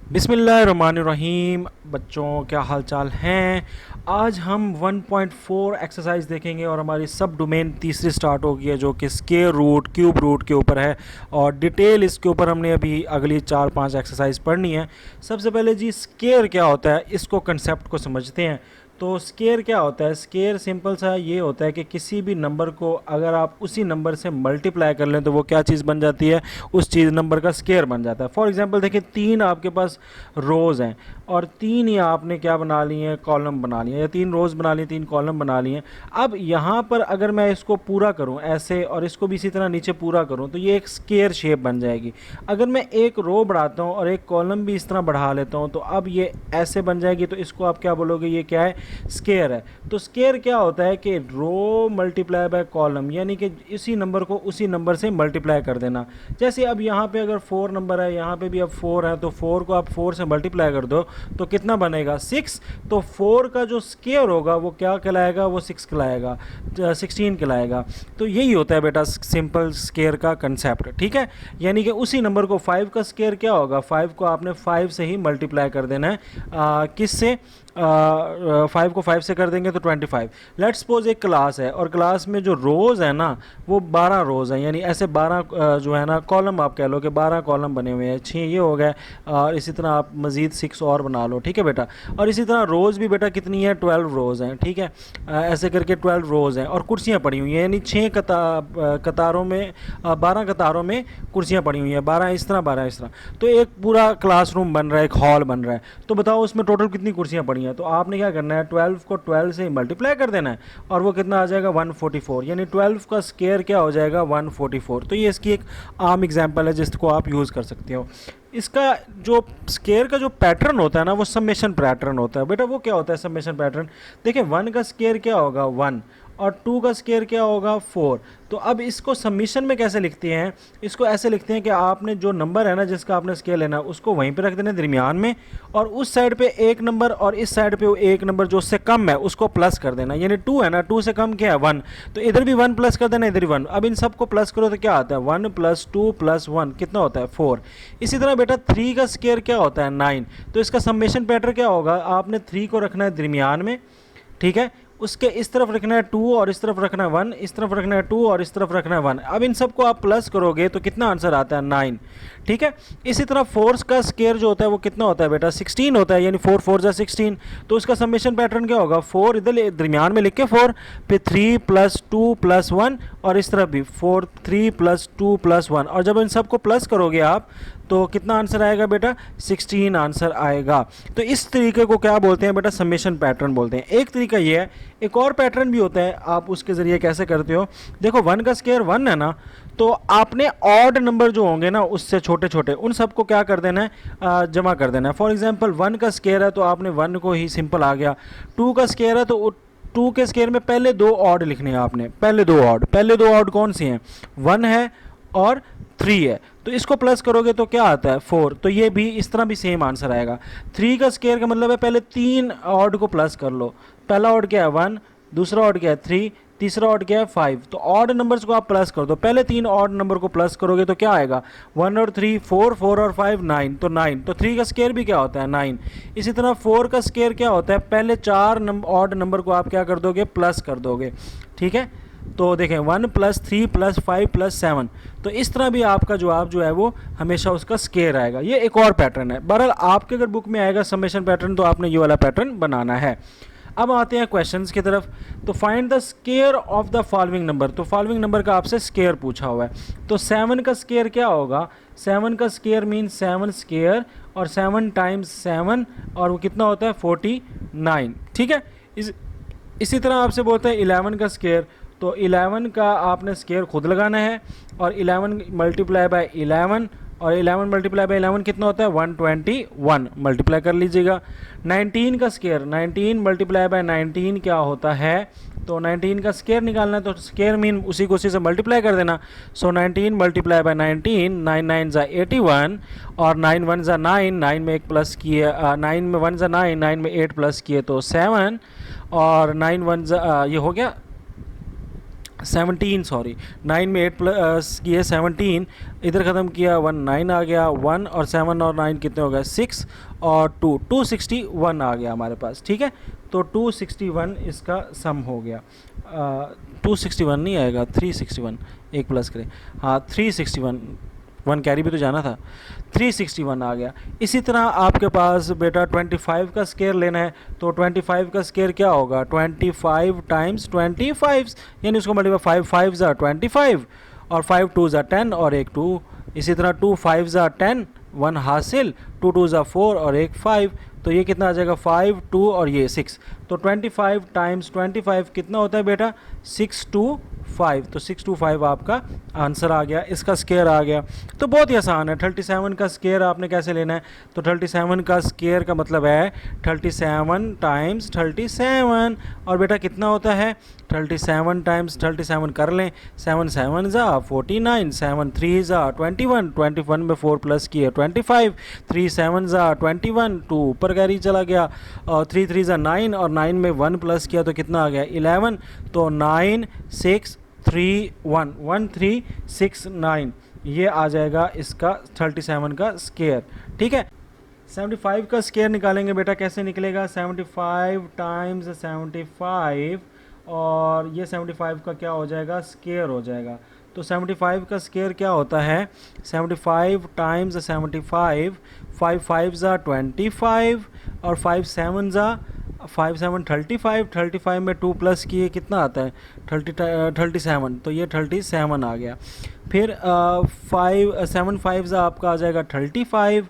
बिस्मिल्लाहिर्रहमानिर्रहीम। बच्चों क्या हाल चाल हैं। आज हम 1.4 एक्सरसाइज देखेंगे और हमारी सब डोमेन तीसरी स्टार्ट होगी है जो कि स्क्वायर रूट क्यूब रूट के ऊपर है और डिटेल इसके ऊपर हमने अभी अगली 4-5 एक्सरसाइज पढ़नी है। सबसे पहले जी स्क्वायर क्या होता है, इसको कंसेप्ट को समझते हैं। तो स्क्वायर क्या होता है, स्क्वायर सिंपल सा ये होता है कि किसी भी नंबर को अगर आप उसी नंबर से मल्टीप्लाई कर लें तो वो क्या चीज़ बन जाती है, उस चीज़ नंबर का स्क्वायर बन जाता है। फॉर एग्जांपल देखिए 3 आपके पास रोज़ हैं और 3 ही आपने क्या बना ली हैं, कॉलम बना लिए, या 3 रोज़ बना लिए, 3 कॉलम बना लिए। अब यहाँ पर अगर मैं इसको पूरा करूँ ऐसे और इसको भी इसी तरह नीचे पूरा करूँ तो ये एक स्क्वायर शेप बन जाएगी। अगर मैं एक रो बढ़ाता हूँ और एक कॉलम भी इस तरह बढ़ा लेता हूँ तो अब ये ऐसे बन जाएगी। तो इसको आप क्या बोलोगे, ये क्या है, स्क्वायर है। तो स्क्वायर क्या होता है कि रो मल्टीप्लाई बाय कॉलम, यानी कि इसी नंबर को उसी नंबर से मल्टीप्लाई कर देना। जैसे अब यहाँ पे अगर 4 नंबर है, यहाँ पे भी अब 4 है, तो 4 को आप 4 से मल्टीप्लाई कर दो तो कितना बनेगा, 6। तो 4 का जो स्क्वायर होगा वो क्या कहलाएगा, वो 6 कहलाएगा, 16 कहलाएगा। तो यही होता है बेटा सिंपल स्क्वायर का कंसेप्ट, ठीक है। यानी कि उसी नंबर को 5 का स्क्वायर क्या होगा, 5 को आपने 5 से ही मल्टीप्लाई कर देना है। किस से, 5 को 5 से कर देंगे तो 25। लेट्स सपोज एक क्लास है और क्लास में जो रोज़ है ना वो 12 रोज़ हैं, यानी ऐसे 12 जो है ना कॉलम, आप कह लो कि 12 कॉलम बने हुए हैं, 6 ये हो गए और इसी तरह आप मज़ीद 6 और बना लो, ठीक है बेटा। और इसी तरह रोज़ भी बेटा कितनी है, 12 रोज़ हैं, ठीक है। ऐसे करके 12 रोज़ हैं और कुर्सियाँ पड़ी हुई हैं, यानी 6 कतारों में 12 कतारों में कुर्सियाँ पड़ी हुई हैं, 12 इस तरह 12 इस तरह। तो एक पूरा क्लासरूम बन रहा है, एक हॉल बन रहा है। तो बताओ उसमें टोटल कितनी कुर्सियाँ पड़ी हैं। तो आपने क्या करना है, 12 को 12 से मल्टीप्लाई कर देना है और वो कितना आ जाएगा, 144। यानी 12 का स्क्वायर क्या हो जाएगा, 144। तो ये इसकी एक आम एग्जांपल है जिसको आप यूज़ कर सकते हो। इसका जो स्क्वायर का जो पैटर्न होता है ना वो समेशन पैटर्न होता है। बेटा वो क्या होता है समेशन पैटर्न, देखिए 1 का स्क्वायर क्या होगा, 1, और 2 का स्क्वायर क्या होगा, 4। तो अब इसको समीशन में कैसे लिखते हैं, इसको ऐसे लिखते हैं कि आपने जो नंबर है ना जिसका आपने स्केल लेना उसको वहीं पे रख देना दरमियान में, और उस साइड पे एक नंबर और इस साइड पे एक नंबर जो उससे कम है उसको प्लस कर देना। यानी 2 है ना, 2 से कम क्या है, 1, तो इधर भी 1 प्लस कर देना, इधर भी 1। अब इन सबको प्लस करो तो क्या आता है, 1 + 2 + 1 कितना होता है, 4। इसी तरह बेटा 3 का स्क्वायर क्या होता है, 9। तो इसका समेशन पैटर्न क्या होगा, आपने 3 को रखना है दरमियान में, ठीक है, उसके इस तरफ रखना है 2 और इस तरफ रखना है 1, इस तरफ रखना है 2 और इस तरफ रखना है 1। अब इन सबको आप प्लस करोगे तो कितना आंसर आता है, 9, ठीक है। इसी तरह 4 का स्क्वायर जो होता है वो कितना होता है बेटा, 16 होता है, यानी 4 4 जा 16। तो उसका समेशन पैटर्न क्या होगा, 4 इधर दरमियान में लिख के 4, फिर 3 + 2 + 1 और इस तरफ भी 4, 3 + 2 + 1। और जब इन सबको प्लस करोगे आप तो कितना आंसर आएगा बेटा, 16 आंसर आएगा। तो इस तरीके को क्या बोलते हैं बेटा, समेशन पैटर्न बोलते हैं। एक तरीका ये है, एक और पैटर्न भी होता है, आप उसके ज़रिए कैसे करते हो, देखो 1 का स्क्वायर 1 है ना, तो आपने ऑड नंबर जो होंगे ना उससे छोटे छोटे उन सबको क्या कर देना है, जमा कर देना है। फॉर एग्जांपल 1 का स्क्वायर है तो आपने 1 को ही सिंपल आ गया, 2 का स्क्वायर है तो 2 के स्क्वायर में पहले 2 ऑड लिखने हैं आपने, पहले दो ऑड कौन सी हैं, 1 है और 3 है। तो इसको प्लस करोगे तो क्या आता है, 4। तो ये भी इस तरह भी सेम आंसर आएगा। 3 का स्क्वायर का मतलब है पहले 3 ऑड को प्लस कर लो, पहला ऑड क्या है 1, दूसरा ऑड क्या है 3, तीसरा ऑड क्या है 5। तो ऑड नंबर्स को आप प्लस कर दो, पहले 3 ऑड नंबर को प्लस करोगे तो क्या आएगा, 1 और 3 4, 4 और 5 9, तो 9। तो 3 का स्क्वायर भी क्या होता है, 9। इसी तरह 4 का स्क्वायर क्या होता है, पहले 4 ऑड नंबर को आप क्या कर दोगे, प्लस कर दोगे, ठीक है। तो देखें 1 + 3 + 5 + 7। तो इस तरह भी आपका जवाब जो है वो हमेशा उसका स्क्वायर आएगा। ये एक और पैटर्न है। बहरहाल आपके अगर बुक में आएगा समेशन पैटर्न तो आपने ये वाला पैटर्न बनाना है। अब आते हैं क्वेश्चंस की तरफ। तो find the square of the following number. तो फॉलोइंग नंबर का आपसे स्क्वायर पूछा हुआ है। तो 7 का स्क्वायर क्या होगा, 7 का स्क्वायर मीन 7 स्क्वायर और 7 × 7 और वो कितना होता है 49, ठीक है। इसी तरह आपसे बोलते हैं 11 का स्क्वायर। तो 11 का आपने स्क्वायर खुद लगाना है और 11 × 11 और 11 × 11 कितना होता है 121, मल्टीप्लाई कर लीजिएगा। 19 का स्क्वायर, 19 × 19 क्या होता है, तो 19 का स्क्वायर निकालना है तो स्क्वायर मीन उसी को उसी से मल्टीप्लाई कर देना। सो 19 × 19, 9 9 ज़ा 81 और 9 1 ज़ा 9, 9 में 1 प्लस किए, 9 में 1 ज़ा 9, 9 में 8 प्लस किए तो 7 और 9 1 ज़ा ये हो गया 17 सॉरी 9 में 8 प्लस किए 17, इधर ख़त्म किया 1 9 आ गया, 1 और 7 और 9 कितने हो गए 6 और 2 261 आ गया हमारे पास। ठीक है, तो 261 इसका सम हो गया। 261 नहीं आएगा, 361, एक प्लस करें, हाँ 361, 1 कैरी भी तो जाना था, 361 आ गया। इसी तरह आपके पास बेटा 25 का स्केयर लेना है, तो 25 का स्केयर क्या होगा, 25 टाइम्स 25, यानी उसको मल्टीप्लाई 5 5 ज़ा 25 और 5 2 ज़ा 10 और एक 2। इसी तरह 2 5 ज़ा 10, 1 हासिल, 2 2 ज़ा 4 और एक 5, तो ये कितना आ जाएगा 5 2 और ये 6। तो 25 टाइम्स 25 कितना होता है बेटा 625, तो 625 आपका आंसर आ गया, इसका स्केयर आ गया। तो बहुत ही आसान है। 37 का स्केयर आपने कैसे लेना है, तो 37 का स्केयर का मतलब है 37 टाइम्स 37, और बेटा कितना होता है 37 टाइम्स 37 कर लें, 7 7 ज़ा 49, 7 3 ज़ा 21, 21 में 4 प्लस किए 25, 3 7 ज़ा 21, 2 ऊपर कैरी चला गया, और 3 3 ज़ा 9 और 9 में 1 प्लस किया तो कितना आ गया 11, तो 9 6 3 1 1 3 6 9, ये आ जाएगा इसका 37 का स्केयर। ठीक है, 75 का स्केयर निकालेंगे बेटा, कैसे निकलेगा 75 टाइम्स 75, और ये 75 का क्या हो जाएगा स्केयर हो जाएगा। तो 75 का स्केयर क्या होता है 75 टाइम्स 75, 5 5 ज़ा 25 और 5 7 ज़ा 5 7 35, 35 में 2 प्लस किए कितना आता है 37, तो ये 37 आ गया। फिर 7 5 ज़ा आपका आ जाएगा 35,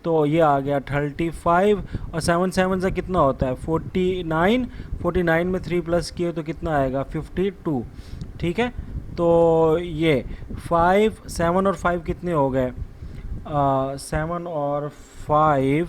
तो ये आ गया 35, और 7 7 ज़ा कितना होता है 49, 49 में 3 प्लस किए तो कितना आएगा 52। ठीक है, तो ये 5 7 और 5 कितने हो गए 7 और 5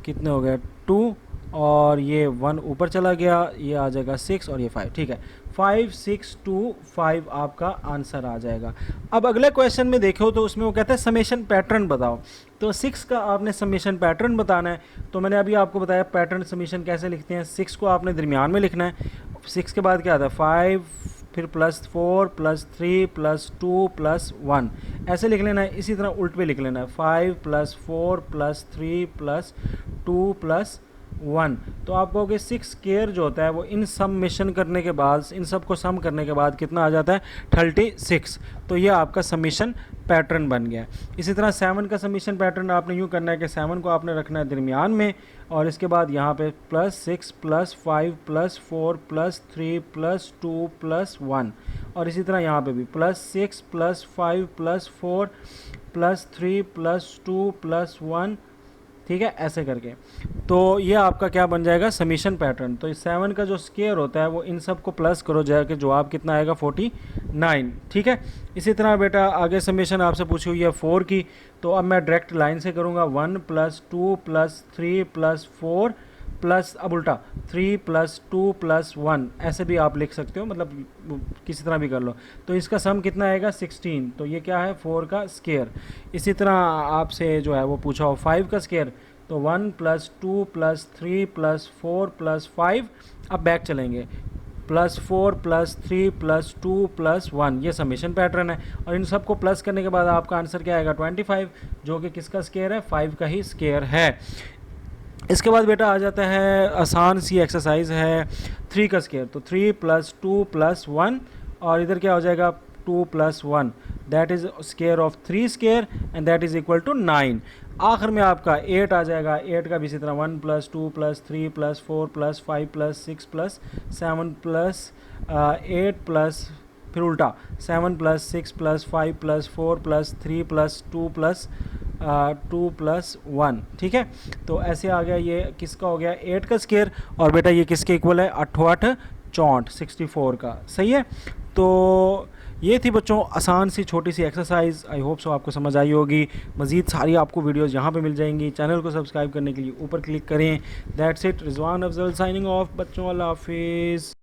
कितने हो गए 2, और ये 1 ऊपर चला गया, ये आ जाएगा 6 और ये 5। ठीक है, 5 6 2 5 आपका आंसर आ जाएगा। अब अगले क्वेश्चन में देखो तो उसमें वो कहता है समेशन पैटर्न बताओ, तो 6 का आपने समेशन पैटर्न बताना है। तो मैंने अभी आपको बताया पैटर्न समेशन कैसे लिखते हैं, 6 को आपने दरमियान में लिखना है, 6 के बाद क्या आता है 5 फिर +4 +3 +2 +1, ऐसे लिख लेना है। इसी तरह उल्ट पे लिख लेना है 5 +4 +3 +2 +1। तो आप कहोगे 6 स्केयर जो होता है वो इन समेशन करने के बाद, इन सब को सम करने के बाद कितना आ जाता है 36। तो ये आपका समेशन पैटर्न बन गया। इसी तरह 7 का समेशन पैटर्न आपने यूँ करना है कि 7 को आपने रखना है दरमियान में, और इसके बाद यहाँ पे +6 +5 +4 +3 +2 +1, और इसी तरह यहाँ पे भी +6 +5 +4 +3 +2 +1। ठीक है, ऐसे करके तो ये आपका क्या बन जाएगा समीशन पैटर्न। तो इस 7 का जो स्केयर होता है वो इन सब को प्लस करो जाके जवाब कितना आएगा 49। ठीक है, इसी तरह बेटा आगे समीशन आपसे पूछी हुई है 4 की, तो अब मैं डायरेक्ट लाइन से करूँगा 1 + 2 + 3 + 4 प्लस, अब उल्टा 3 + 2 + 1, ऐसे भी आप लिख सकते हो, मतलब किसी तरह भी कर लो। तो इसका सम कितना आएगा 16, तो ये क्या है 4 का स्केयर। इसी तरह आपसे जो है वो पूछा हो 5 का स्केयर, तो 1 + 2 + 3 + 4 + 5, अब बैक चलेंगे +4 + 3 + 2 + 1, ये समेशन पैटर्न है, और इन सबको प्लस करने के बाद आपका आंसर क्या आएगा 25, जो कि किसका स्केयर है 5 का ही स्केयर है। इसके बाद बेटा आ जाता है आसान सी एक्सरसाइज है 3 का स्केयर, तो 3 + 2 + 1, और इधर क्या हो जाएगा 2 + 1, that is square of 3 square and that is equal to 9। आखिर में आपका 8 आ जाएगा, 8 का भी इसी तरह 1 + 2 + 3 + 4 + 5 + 6 + 7 + 8 + फिर उल्टा 7 + 6 + 5 + 4 + 3 + 2 + 2 + 1। ठीक है, तो ऐसे आ गया, ये किसका हो गया 8 का स्केयर, और बेटा ये किसके इक्वल है 8 8 64 64 का। सही है, तो ये थी बच्चों आसान सी छोटी सी एक्सरसाइज। आई होप सो आपको समझ आई होगी। मज़ीद सारी आपको वीडियोस यहाँ पे मिल जाएंगी। चैनल को सब्सक्राइब करने के लिए ऊपर क्लिक करें। That's it, Rizwan Afzal signing off बच्चों, अल्लाह हाफिज़।